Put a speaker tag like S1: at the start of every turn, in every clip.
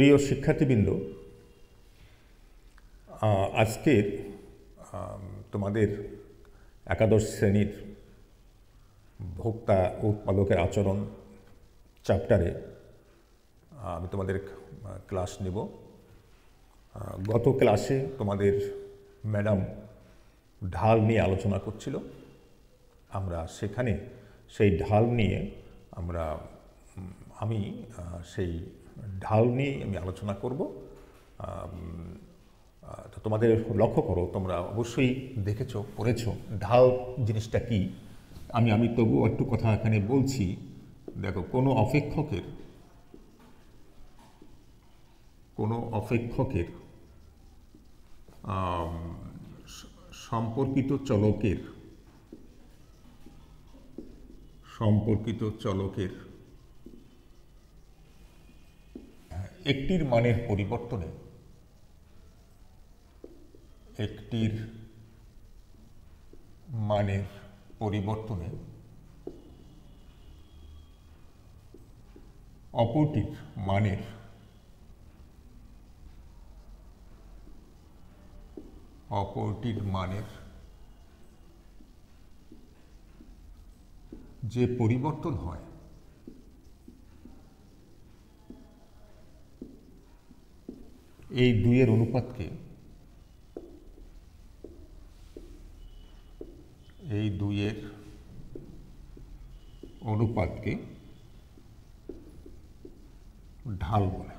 S1: প্রিয় শিক্ষার্থীবৃন্দ, আজকের তোমাদের একাদশ শ্রেণীর ভোক্তা ও উৎপাদকের আচরণ চ্যাপ্টারে আমি তোমাদের ক্লাস নেব। গত ক্লাসে তোমাদের ম্যাডাম ঢাল নিয়ে আলোচনা করছিল। আমরা সেখানে সেই ঢাল নিয়ে আমি সেই ঢাল নিয়ে আমি আলোচনা করব। তো তোমাদের লক্ষ্য করো, তোমরা অবশ্যই দেখেছো, পড়েছো ঢাল জিনিসটা কি। আমি তবুও একটু কথা এখানে বলছি। দেখো, কোনো অপেক্ষকের সম্পর্কিত চলকের একটির মানের পরিবর্তনে অপরটির মানের যে পরিবর্তন হয় এই দুইয়ের অনুপাতকে ঢাল বলে।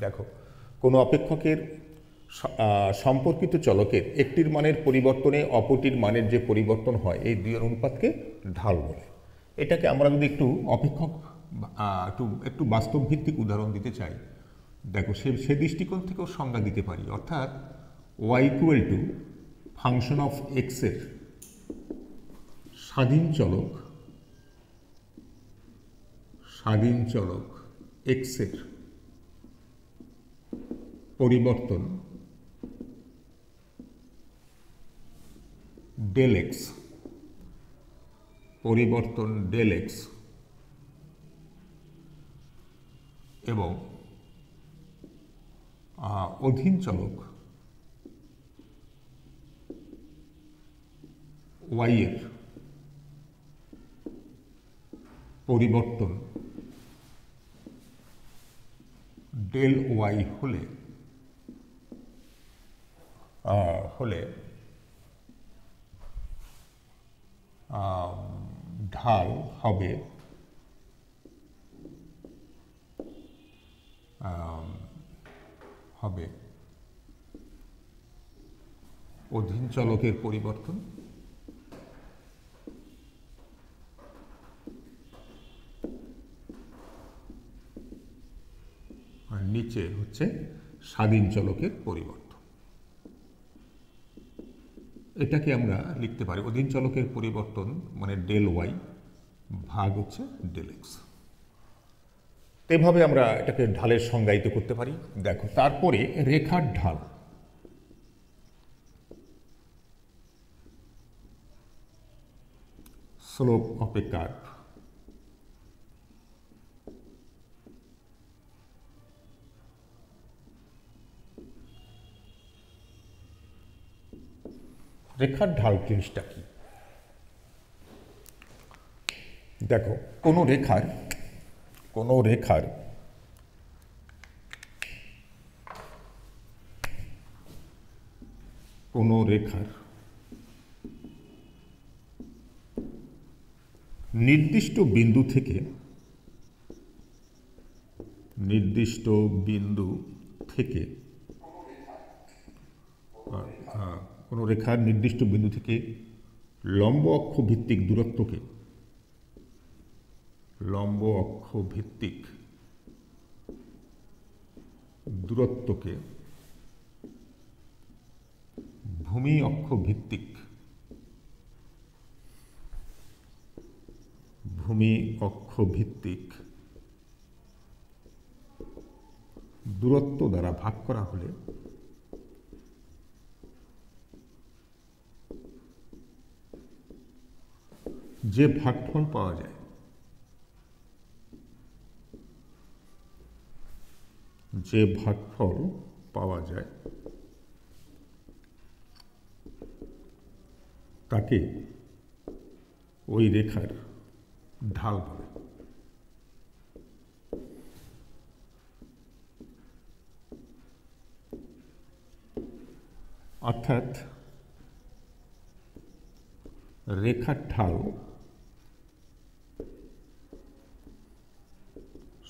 S1: দেখো, কোনো অপেক্ষকের সম্পর্কিত চলকের একটির মানের পরিবর্তনে অপরটির মানের যে পরিবর্তন হয় এই দুইয়ের অনুপাতকে ঢাল বলে। এটাকে আমরা যদি একটু বাস্তব ভিত্তিক উদাহরণ দিতে চাই, দেখো সে দৃষ্টিকোণ থেকেও সংজ্ঞা দিতে পারি। অর্থাৎ y equal to function of X এর স্বাধীন চলক এক্স এর পরিবর্তন ডেল এক্স এবং অধীন চলক y এর পরিবর্তন ডেল ওয়াই হলে ঢাল হবে অধীন চলকের পরিবর্তন আর নিচে হচ্ছে স্বাধীন চলকের পরিবর্তন। এটাকে আমরা লিখতে পারি অধীন চলকের পরিবর্তন মানে ডেল ওয়াই ভাগ হচ্ছে ডেল এক্স। এভাবে আমরা এটাকে ঢালের সংজ্ঞায়িত করতে পারি। দেখো, তারপরে রেখার ঢাল। Slope of a curve. রেখার ঢাল জিনিসটা কি? দেখো, কোনো রেখার নির্দিষ্ট বিন্দু থেকে কোনো রেখার নির্দিষ্ট বিন্দু থেকে লম্ব অক্ষ ভিত্তিক দূরত্বকে ভূমি অক্ষ ভিত্তিক দূরত্ব দ্বারা ভাগ করা হলে যে ভাগফল পাওয়া যায় যে ভাগফল পাওয়া যায় তাকে ওই রেখার ঢাল বলে। অর্থাৎ রেখার ঢাল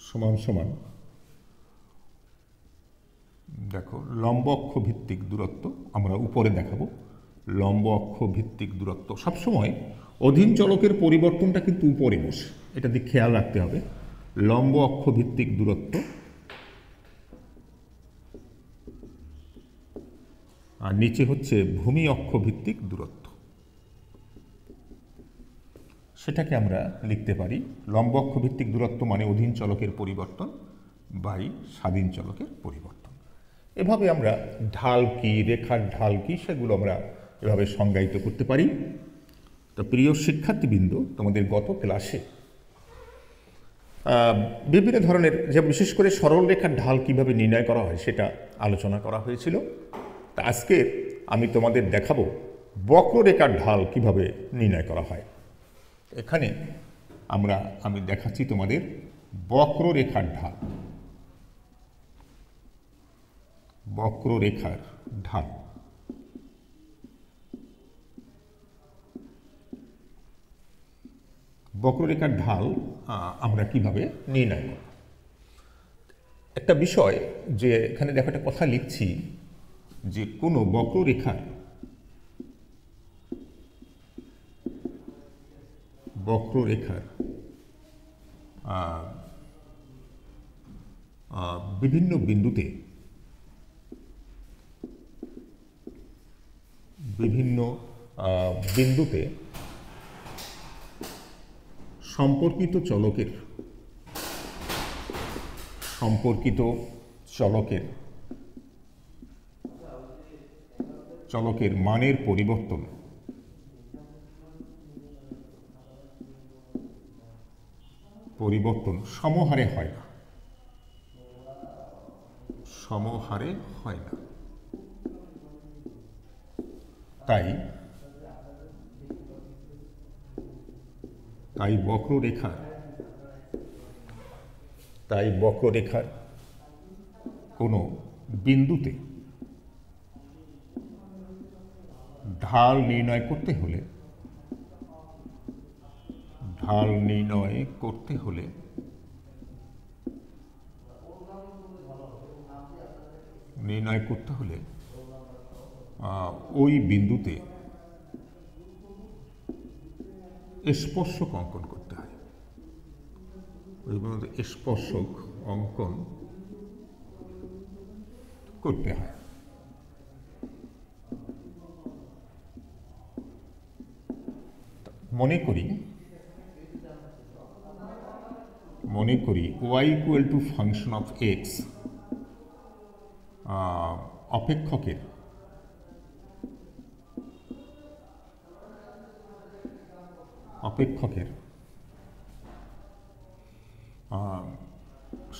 S1: সমান সমান দেখো লম্ব অক্ষ ভিত্তিক দূরত্ব, আমরা উপরে দেখাবো লম্ব অক্ষ ভিত্তিক দূরত্ব। সবসময় অধীন চলকের পরিবর্তনটা কিন্তু উপরে বসে, এটা দিকে খেয়াল রাখতে হবে। লম্ব অক্ষ ভিত্তিক দূরত্ব আর নিচে হচ্ছে ভূমি অক্ষ ভিত্তিক দূরত্ব। সেটাকে আমরা লিখতে পারি লম্ব অক্ষ ভিত্তিক দূরত্ব মানে অধীন চলকের পরিবর্তন বাই স্বাধীন চলকের পরিবর্তন। এভাবে আমরা ঢাল কি, রেখার ঢাল কি, সেগুলো আমরা এভাবে সংজ্ঞায়িত করতে পারি। তো প্রিয় শিক্ষার্থীবৃন্দ, তোমাদের গত ক্লাসে বিভিন্ন ধরনের, যে বিশেষ করে সরল রেখার ঢাল কিভাবে নির্ণয় করা হয় সেটা আলোচনা করা হয়েছিল। তা আজকে আমি তোমাদের দেখাবো বক্ররেখার ঢাল কিভাবে নির্ণয় করা হয়। এখানে আমি দেখাচ্ছি তোমাদের বক্ররেখার ঢাল। বক্ররেখার ঢাল বক্ররেখার ঢাল আমরা কিভাবে নির্ণয় করব। একটা বিষয় যে এখানে দেখো একটা কথা লিখছি যে কোনো বক্ররেখার বিভিন্ন বিন্দুতে সম্পর্কিত চলকের মানের পরিবর্তন সমহারে হয় না। তাই বক্ররেখার কোনো বিন্দুতে ঢাল নির্ণয় করতে হলে ওই বিন্দুতে স্পর্শক অঙ্কন করতে হয়। মনে করি y equal to function of x অপেক্ষকের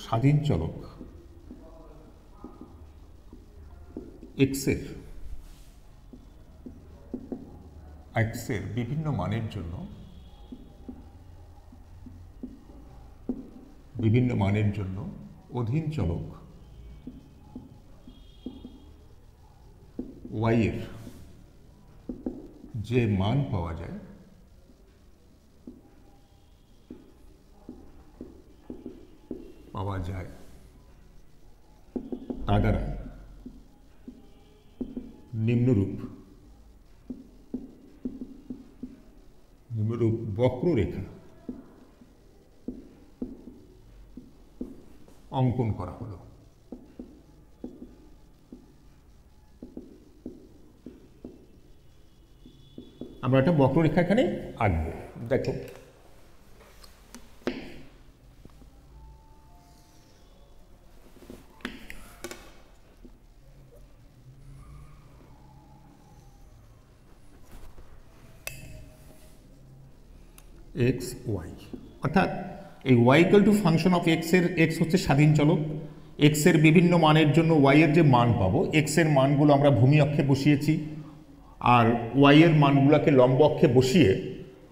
S1: স্বাধীন চলক এক্স এর বিভিন্ন মানের জন্য অধীন চলক y এর যে মান পাওয়া যায় তা দ্বারা নিম্নরূপ বক্ররেখা অঙ্কন করা হলো। আমরা একটা বক্ররেখা এখানে আঁকবো। দেখো এক্স ওয়াই, অর্থাৎ এই Y equal to function of X এর এক্স হচ্ছে স্বাধীন চলক, এক্স এর বিভিন্ন মানের জন্য ওয়াই এর যে মান পাবো, এক্স এর মানগুলো আমরা ভূমি অক্ষে বসিয়েছি, আর ওয়াই এর মানগুলোকে লম্ব অক্ষে বসিয়ে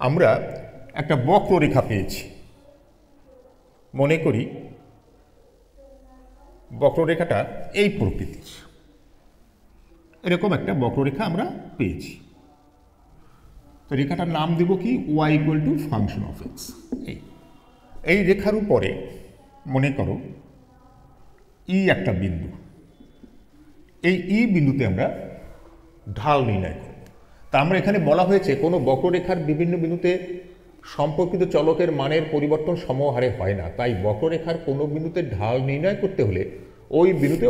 S1: আমরা একটা বক্ররেখা পেয়েছি। মনে করি বক্ররেখাটা এই প্রকৃতির, এরকম একটা বক্ররেখা আমরা পেয়েছি। তো রেখাটার নাম দেব কি, Y equal to function of X. এই রেখার উপরে মনে করো ই একটা বিন্দু, এই ই বিন্দুতে আমরা ঢাল নির্ণয় করব। তা আমরা এখানে বলা হয়েছে কোনো বক্ররেখার বিভিন্ন বিন্দুতে সম্পর্কিত চলকের মানের পরিবর্তন সমহারে হয় না, তাই বক্ররেখার কোনো বিন্দুতে ঢাল নির্ণয় করতে হলে ওই বিন্দুতে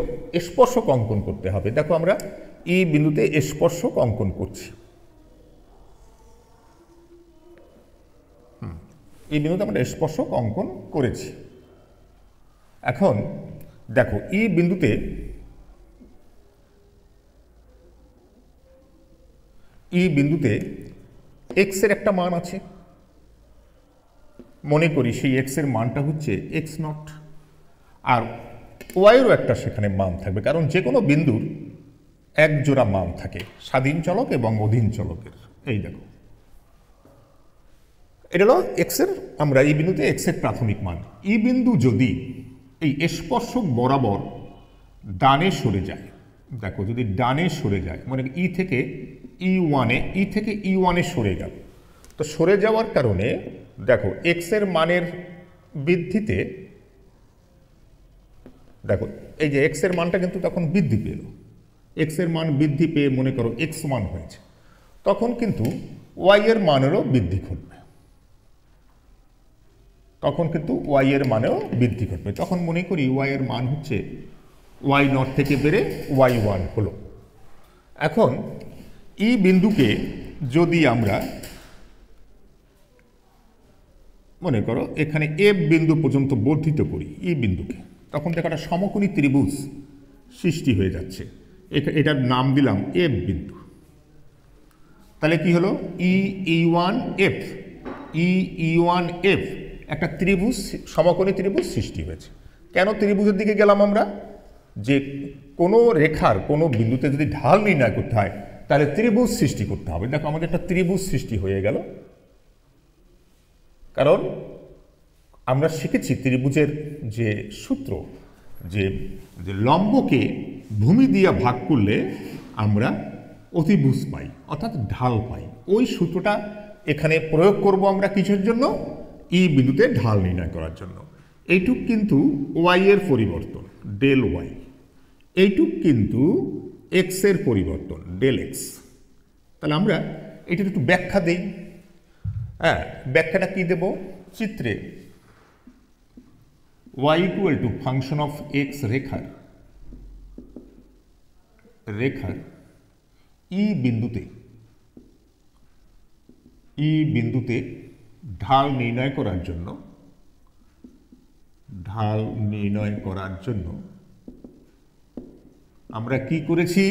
S1: স্পর্শক অঙ্কন করতে হবে। দেখো আমরা ই বিন্দুতে স্পর্শক অঙ্কন করছি, এই বিন্দুতে আমরা স্পর্শক অঙ্কন করেছি। এখন দেখো ই বিন্দুতে এক্স এর একটা মান আছে, মনে করি সেই এক্স এর মানটা হচ্ছে এক্স নট, আর ওয়াইয়েরও একটা সেখানে মান থাকবে, কারণ যে কোনো বিন্দুর এক জোড়া মান থাকে, স্বাধীন চলক এবং অধীন চলকের। এই দেখো এটা হলো এক্স এর, আমরা এই বিন্দুতে এক্স এর প্রাথমিক মান। ই বিন্দু যদি এই স্পর্শক বরাবর ডানে সরে যায়, দেখো যদি ডানে সরে যায়, মানে ই থেকে ই ওয়ানে সরে গেল, তো সরে যাওয়ার কারণে দেখো এক্স এর মানের বৃদ্ধিতে, দেখো এই যে এক্স এর মানটা কিন্তু তখন বৃদ্ধি পেল, এক্স এর মান বৃদ্ধি পেয়ে মনে করো এক্স মান হয়েছে, তখন কিন্তু ওয়াই এর মানেরও বৃদ্ধি ঘটবে, তখন মনে করি ওয়াই এর মান হচ্ছে ওয়াই নট থেকে বেড়ে ওয়াই ওয়ান হলো। এখন ই বিন্দুকে যদি আমরা মনে করো এখানে এফ বিন্দু পর্যন্ত বর্ধিত করি ই বিন্দুকে, তখন দেখো একটা সমকোণী ত্রিভুজ সৃষ্টি হয়ে যাচ্ছে, এটার নাম দিলাম এফ বিন্দু। তাহলে কি হলো, ই ওয়ান এফ একটা ত্রিভুজ, সমকোণী ত্রিভুজ সৃষ্টি হয়েছে। কেন ত্রিভুজের দিকে গেলাম আমরা, যে কোনো রেখার কোনো বিন্দুতে যদি ঢাল নির্ণয় করতে হয় তাহলে ত্রিভুজ সৃষ্টি করতে হবে। দেখো আমাদের একটা ত্রিভুজ সৃষ্টি হয়ে গেল, কারণ আমরা শিখেছি ত্রিভুজের যে সূত্র, যে লম্বকে ভূমি দিয়ে ভাগ করলে আমরা অতিভুজ পাই, অর্থাৎ ঢাল পাই। ওই সূত্রটা এখানে প্রয়োগ করব আমরা কিসের জন্য, ই বিন্দুতে ঢাল নির্ণয় করার জন্য। এইটুক কিন্তু ওয়াই এর পরিবর্তন ডেল ওয়াই, এইটুক কিন্তু এক্স এর পরিবর্তন ডেল এক্স। তাহলে আমরা এটার একটু ব্যাখ্যা দেই। হ্যাঁ, ব্যাখ্যাটা কি দেব, চিত্রে y equal to function of x রেখার ই বিন্দুতে ঢাল নির্ণয় করার জন্য আমরা কি করেছি,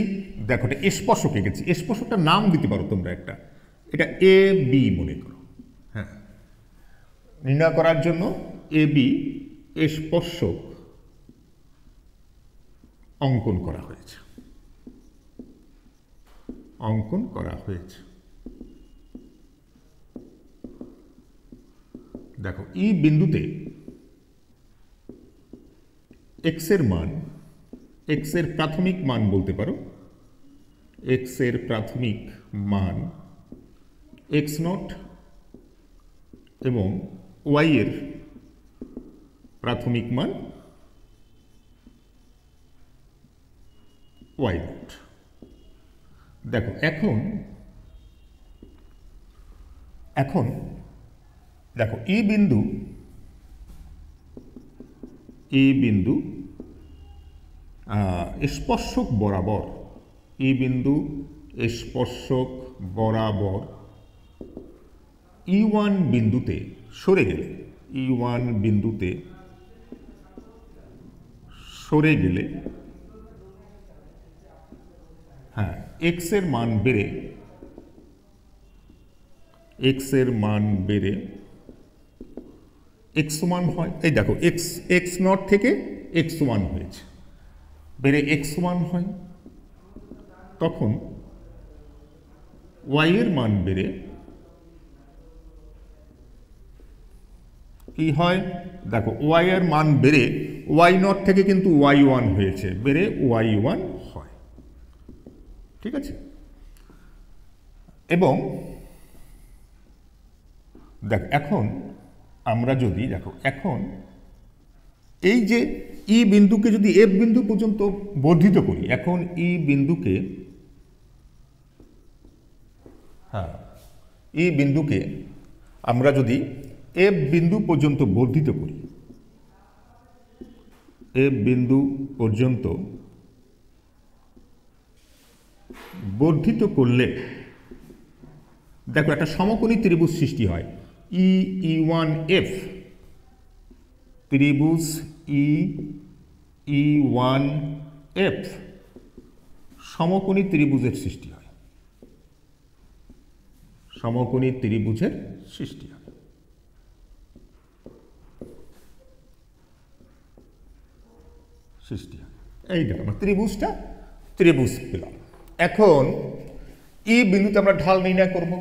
S1: দেখো এটা স্পর্শক এঁকেছি, স্পর্শকটা নাম দিতে পারো তোমরা একটা, এটা এ বি মনে করো। হ্যাঁ, নির্ণয় করার জন্য এ বি স্পর্শক অঙ্কন করা হয়েছে। দেখো ই বিন্দুতে এক্স এর মান, এক্স এর প্রাথমিক মান বলতে পারো, এক্স এর প্রাথমিক মান এক্স নট এবং ওয়াই এর প্রাথমিক মান ওয়াই নট। দেখো এখন দেখো ই বিন্দু স্পর্শক বরাবর, ই বিন্দু স্পর্শক বরাবর ই ওয়ান বিন্দুতে সরে গেলে, হ্যাঁ এক্স এর মান বেড়ে এক্স সমান হয়। এই দেখো এক্স নট থেকে x1 হয়েছে, বেড়ে x1 হয়, তখন y এর মান বেড়ে কি হয়? দেখো y এর মান বেড়ে y0 থেকে কিন্তু y1 হয়েছে, বেড়ে y1 হয়। ঠিক আছে? এবং দেখো এখন আমরা যদি দেখো এখন এই যে ই বিন্দুকে যদি এফ বিন্দু পর্যন্ত বর্ধিত করি, এখন ই বিন্দুকে ই বিন্দুকে আমরা যদি এফ বিন্দু পর্যন্ত বর্ধিত করি, এফ বিন্দু পর্যন্ত বর্ধিত করলে দেখো একটা সমকোণী ত্রিভুজ সৃষ্টি হয়, ই1 এফ ত্রিভুজ ই1 এফ সমকোণী ত্রিভুজের সৃষ্টি হয়, সমকোণী ত্রিভুজের সৃষ্টি হয়। এই দেখো আমরা ত্রিভুজ পেলাম। এখন ই বিন্দুতে আমরা ঢাল নির্ণয় করব,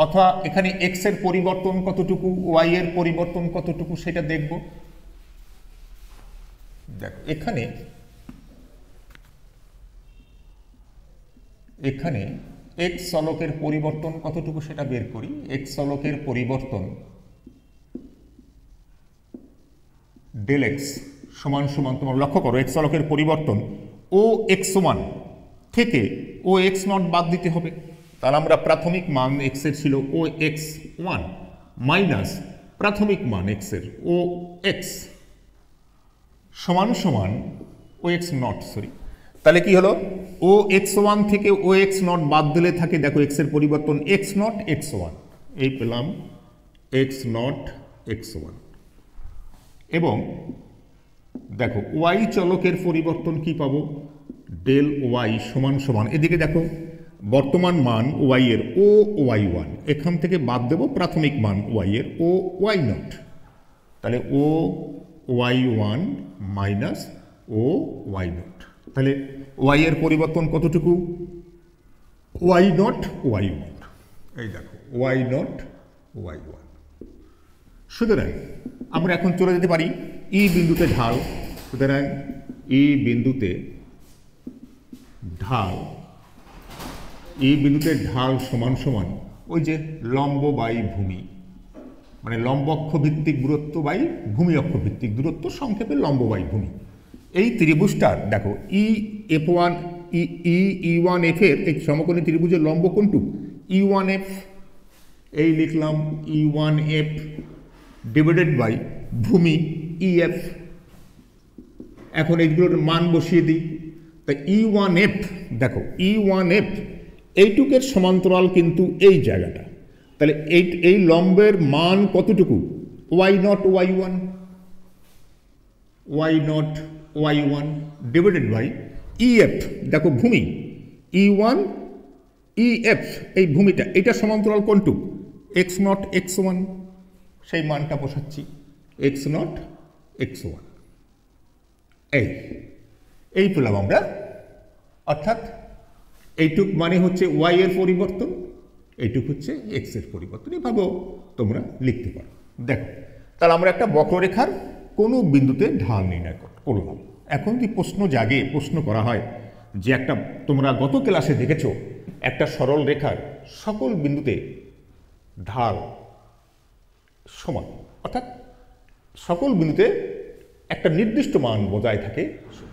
S1: অথবা এখানে এক্স এর পরিবর্তন কতটুকু, ওয়াই এর পরিবর্তন কতটুকু সেটা দেখব। দেখো এখানে এক্স চলকের পরিবর্তন কতটুকু সেটা বের করি। এক্স চলকের পরিবর্তন ডেল এক্স সমান সমান, তোমরা লক্ষ্য করো এক্স চলকের পরিবর্তন ও x1 থেকে ও x0 বাদ দিতে হবে। তাহলে আমরা প্রাথমিক মান x এর ছিল ও x1 মাইনাস প্রাথমিক মান x এর ও x সমান সমান ও x0, সরি, তাহলে কি হলো? ও x1 থেকে ও x0 বাদ দিলে থাকে দেখো x এর পরিবর্তন x0 x1, এই পেলাম x0 x1। এবং দেখো ওয়াই চলকের পরিবর্তন কি পাবো? ডেল ওয়াই সমান সমান, এদিকে দেখো বর্তমান মান ওয়াই এর ও y1, এখান থেকে বাদ দেব প্রাথমিক মান ওয়াই এর ও y0, তাহলে ও y1 মাইনাস ও y0, তাহলে ওয়াই এর পরিবর্তন কতটুকু? y0 y1, এই দেখো y0 y1। সুতরাং আমরা এখন চলে যেতে পারি ই বিন্দুতে ঢাল। সুতরাং ই বিন্দুতে ঢাল সমান সমান ওই যে লম্ব বাই ভূমি, মানে লম্ব অক্ষ ভিত্তিক দূরত্ব বাই ভূমি অক্ষ ভিত্তিক দূরত্ব, সংক্ষেপে লম্ব বাই ভূমি। এই ত্রিভুজটার দেখো ই1 এফ এর এই সমকোণী ত্রিভুজের লম্ব কোনটু? ই1 এফ, এই লিখলাম ই1 এফ ডিভাইডেড বাই ভূমি ইএফ। এখন এইগুলোর মান বসিয়ে দিই, তাই ই1 এফ দেখো ই1 এফ এইটুকের সমান্তরাল কিন্তু এই জায়গাটা, তাহলে এই লম্বের মান কতটুকু? y0 y1 divided by EF, দেখো ভূমি ই1 ইএফ, এই ভূমিটা এটা সমান্তরাল কোনটু? x0 x1, সেই মানটা বসাচ্ছি x0 x1, এই পেলাম আমরা। অর্থাৎ এইটুক মানে হচ্ছে ওয়াই এর পরিবর্তন, এইটুক হচ্ছে এক্স এর পরিবর্তন, এভাবেও তোমরা লিখতে পারো। দেখো তাহলে আমরা একটা বক্ররেখার কোনো বিন্দুতে ঢাল নির্ণয় করলাম। এখন কি প্রশ্ন করা হয় যে একটা, তোমরা গত ক্লাসে দেখেছো একটা সরল রেখার সকল বিন্দুতে ঢাল সমান, অর্থাৎ সকল বিন্দুতে একটা নির্দিষ্ট মান বজায় থাকে।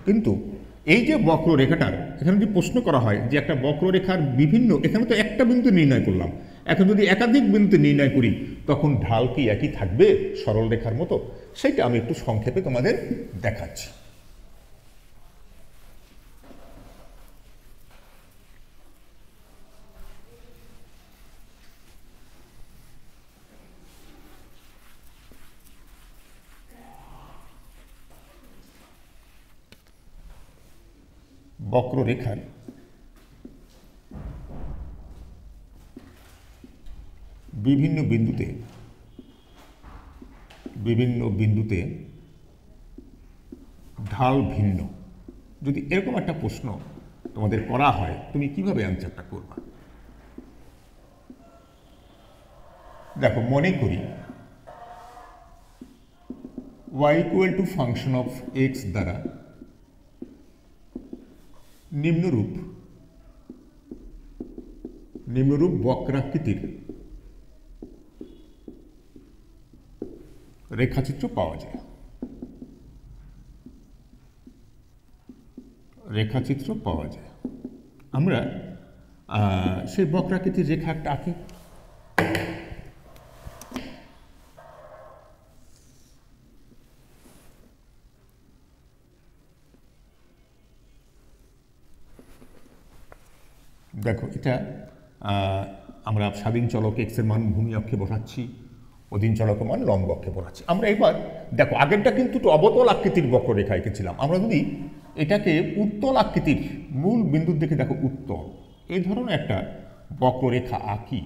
S1: কিন্তু এই যে বক্ররেখাটার এখানে যদি প্রশ্ন করা হয় যে একটা বক্ররেখার বিভিন্ন, এখানে তো একটা বিন্দু নির্ণয় করলাম, এখন যদি একাধিক বিন্দুতে নির্ণয় করি তখন ঢাল কি একই থাকবে সরল রেখার মতো? সেটা আমি একটু সংক্ষেপে তোমাদের দেখাচ্ছি। বক্ররেখার বিভিন্ন বিন্দুতে ঢাল ভিন্ন, যদি এরকম একটা প্রশ্ন তোমাদের করা হয় তুমি কিভাবে অ্যান্সারটা করবা? দেখো, মনে করি y equal to function of x দ্বারা নিম্নরূপ বক্রাকৃতির রেখাচিত্র পাওয়া যায়। আমরা সেই বক্রাকৃতির রেখা একটা আঁকি। দেখো, এটা আমরা স্বাধীন চলক x এর মান ভূমি অক্ষে বসাচ্ছি, অধীন চলকের মান লম্ব অক্ষে বসাচ্ছি। আমরা এবার দেখো, আগেরটা কিন্তু একটু অবতল আকৃতির বক্ররেখা এঁকেছিলাম। আমরা যদি এটাকে উত্তল আকৃতির মূল বিন্দুর দিকে, দেখো উত্তল, এই ধরনের একটা বক্ররেখা আঁকি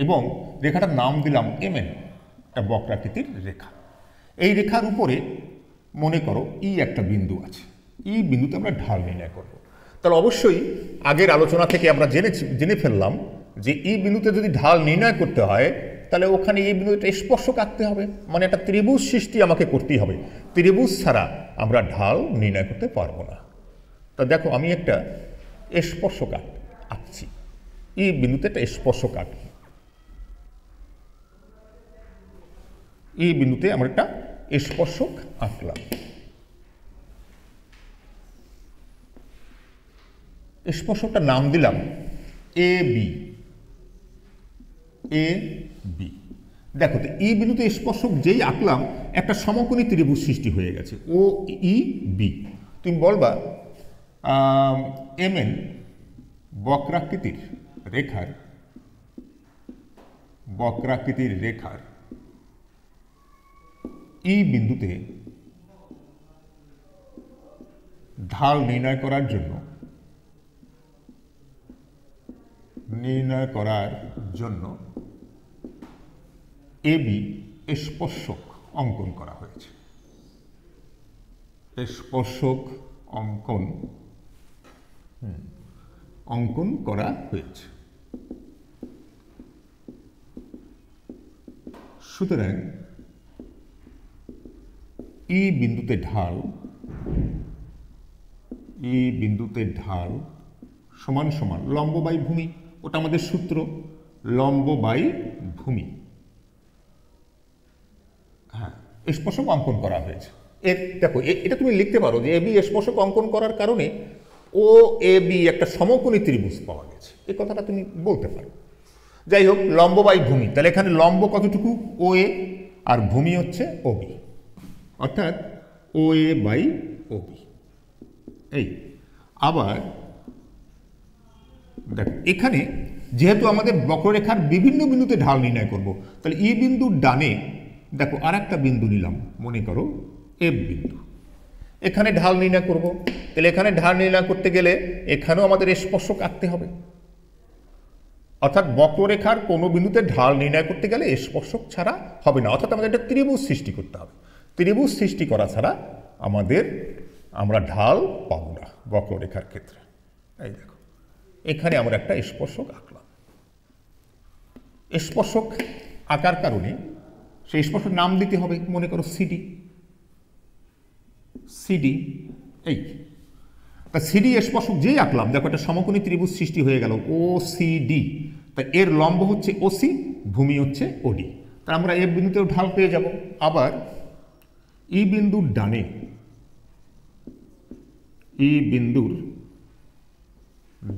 S1: এবং রেখাটার নাম দিলাম MN, একটা বক্রাকৃতির রেখা। এই রেখার উপরে মনে করো একটা বিন্দু আছে, বিন্দুতে আমরা ঢাল নির্ণয় করব। তাহলে অবশ্যই আগের আলোচনা থেকে আমরা জেনে ফেললাম যে বিন্দুতে যদি ঢাল নির্ণয় করতে হয় তাহলে ওখানে বিন্দুতে স্পর্শক আঁকতে হবে, মানে একটা ত্রিভুজ সৃষ্টি আমাকে করতেই হবে। ত্রিভুজ ছাড়া আমরা ঢাল নির্ণয় করতে পারবো না। তা দেখো, আমি একটা স্পর্শক আঁকছি, বিন্দুতে একটা স্পর্শক আঁকি। বিন্দুতে আমরা একটা স্পর্শক আঁকলাম। স্পর্শকটার নাম দিলাম AB। দেখো, তো বিন্দুতে স্পর্শক যেই আঁকলাম একটা সমকোণী ত্রিভুজ সৃষ্টি হয়ে গেছে, OEB। তুমি বলবা MN বক্রাকৃতির রেখার বিন্দুতে ঢাল নির্ণয় করার জন্য AB স্পর্শক অঙ্কন করা হয়েছে। সুতরাং বিন্দুতে ঢাল সমান সমান লম্ব বাই ভূমি, ওটা আমাদের সূত্র, লম্ব বাই ভূমি। হ্যাঁ, স্পর্শক অঙ্কন করা হয়েছে। দেখো, এটা তুমি লিখতে পারো যে AB স্পর্শক অঙ্কন করার কারণে OAB একটা সমকোণী ত্রিভুজ পাওয়া গেছে, এই কথাটা তুমি বলতে পারো। যাই হোক, লম্ব বাই ভূমি, তাহলে এখানে লম্ব কতটুকু? OA, আর ভূমি হচ্ছে OB, অর্থাৎ OA বাই OB। আবার দেখো, এখানে যেহেতু আমাদের বক্ররেখার বিভিন্ন বিন্দুতে ঢাল নির্ণয় করব, তাহলে বিন্দুর ডানে দেখো আর একটা বিন্দু নিলাম, মনে করো F বিন্দু। এখানে ঢাল নির্ণয় করব, তাহলে এখানে ঢাল নির্ণয় করতে গেলে এখানেও আমাদের স্পর্শক আঁকতে হবে। অর্থাৎ বক্ররেখার কোনো বিন্দুতে ঢাল নির্ণয় করতে গেলে স্পর্শক ছাড়া হবে না, অর্থাৎ আমাদের একটা ত্রিভুজ সৃষ্টি করতে হবে। ত্রিভুজ সৃষ্টি করা ছাড়া আমরা ঢাল পাবো না বক্ররেখার ক্ষেত্রে। এই দেখো, এখানে আমরা একটা স্পর্শক আঁকলাম। স্পর্শক আঁকার কারণে সেই স্পর্শক নাম দিতে হবে, মনে করো CD। CD স্পর্শক যেই আঁকলাম, দেখো একটা সমকোণী ত্রিভুজ সৃষ্টি হয়ে গেল OCD। তা এর লম্ব হচ্ছে OC, ভূমি হচ্ছে OD। তা আমরা F বিন্দুতেও ঢাল পেয়ে যাব। আবার বিন্দুর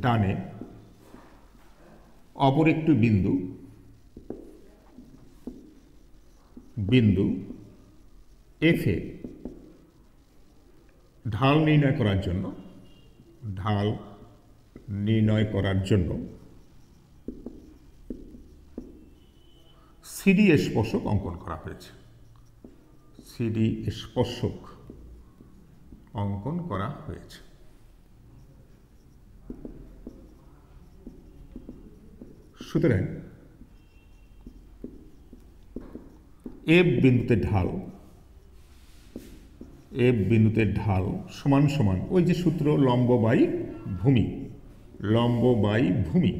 S1: ডানে, অপর একটি বিন্দু F এ ঢাল নির্ণয় করার জন্য CD স্পর্শক অঙ্কন করা হয়েছে। সুতরাং F বিন্দুতে ঢাল এফ বিন্দুতে ঢাল সমান সমান ওই যে সূত্র লম্ব বাই ভূমি, লম্ব বাই ভূমি।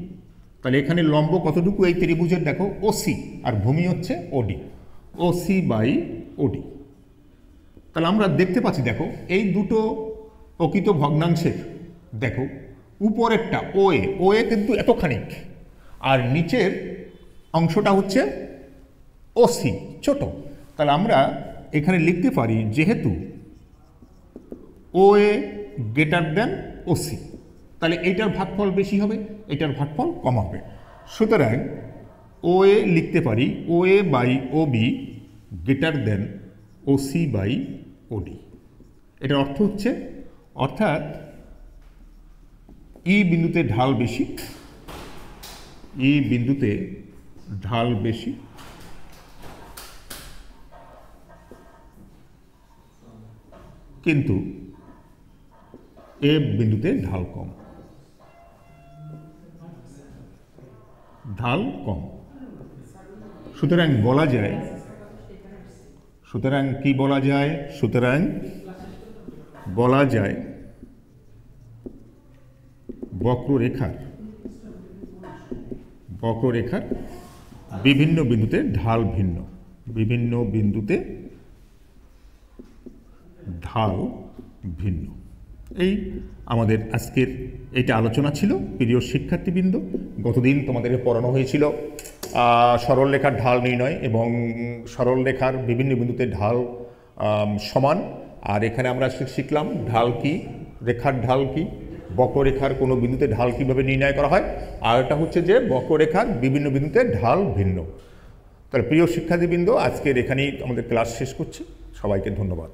S1: তাহলে এখানে লম্ব কতটুকু এই ত্রিভুজের দেখো ওসি, আর ভূমি হচ্ছে ওডি, ওসি বাই ওডি। তাহলে আমরা দেখতে পাচ্ছি দেখো এই দুটো প্রকৃত ভগ্নাংশের দেখো উপরেরটা ওএ, ওএ কিন্তু এতখানিক, আর নিচের অংশটা হচ্ছে ওসি ছোট। তাহলে আমরা এখানে লিখতে পারি যেহেতু ওএ গ্রেটার দেন ওসি, তাহলে এইটার ভাগফল বেশি হবে, এটার ভাগফল কম হবে। সুতরাং ওএ লিখতে পারি OA by OB greater than OC by OD. এটার অর্থ হচ্ছে অর্থাৎ ই বিন্দুতে ঢাল বেশি, ই বিন্দুতে ঢাল বেশি, কিন্তু এফ বিন্দুতে ঢাল কম, ঢাল কম। সুতরাং বলা যায়, সুতরাং কি বলা যায়, সুতরাং বলা যায় বক্ররেখার বিভিন্ন বিন্দুতে ঢাল ভিন্ন, বিভিন্ন বিন্দুতে ঢাল ভিন্ন। এই আমাদের আজকের এইটা আলোচনা ছিল। প্রিয় শিক্ষার্থীবৃন্দ, গতদিন তোমাদের পড়ানো হয়েছিল সরলরেখার ঢাল নির্ণয় এবং সরলরেখার বিভিন্ন বিন্দুতে ঢাল সমান। আর এখানে আমরা শিখলাম ঢাল কি, রেখার ঢাল কি, বক্ররেখার কোনো বিন্দুতে ঢাল কীভাবে নির্ণয় করা হয়, আর এটা হচ্ছে যে বক্ররেখার বিভিন্ন বিন্দুতে ঢাল ভিন্ন। তাহলে প্রিয় শিক্ষার্থীবৃন্দ, আজকের এখানেই আমাদের ক্লাস শেষ করছি। সবাইকে ধন্যবাদ।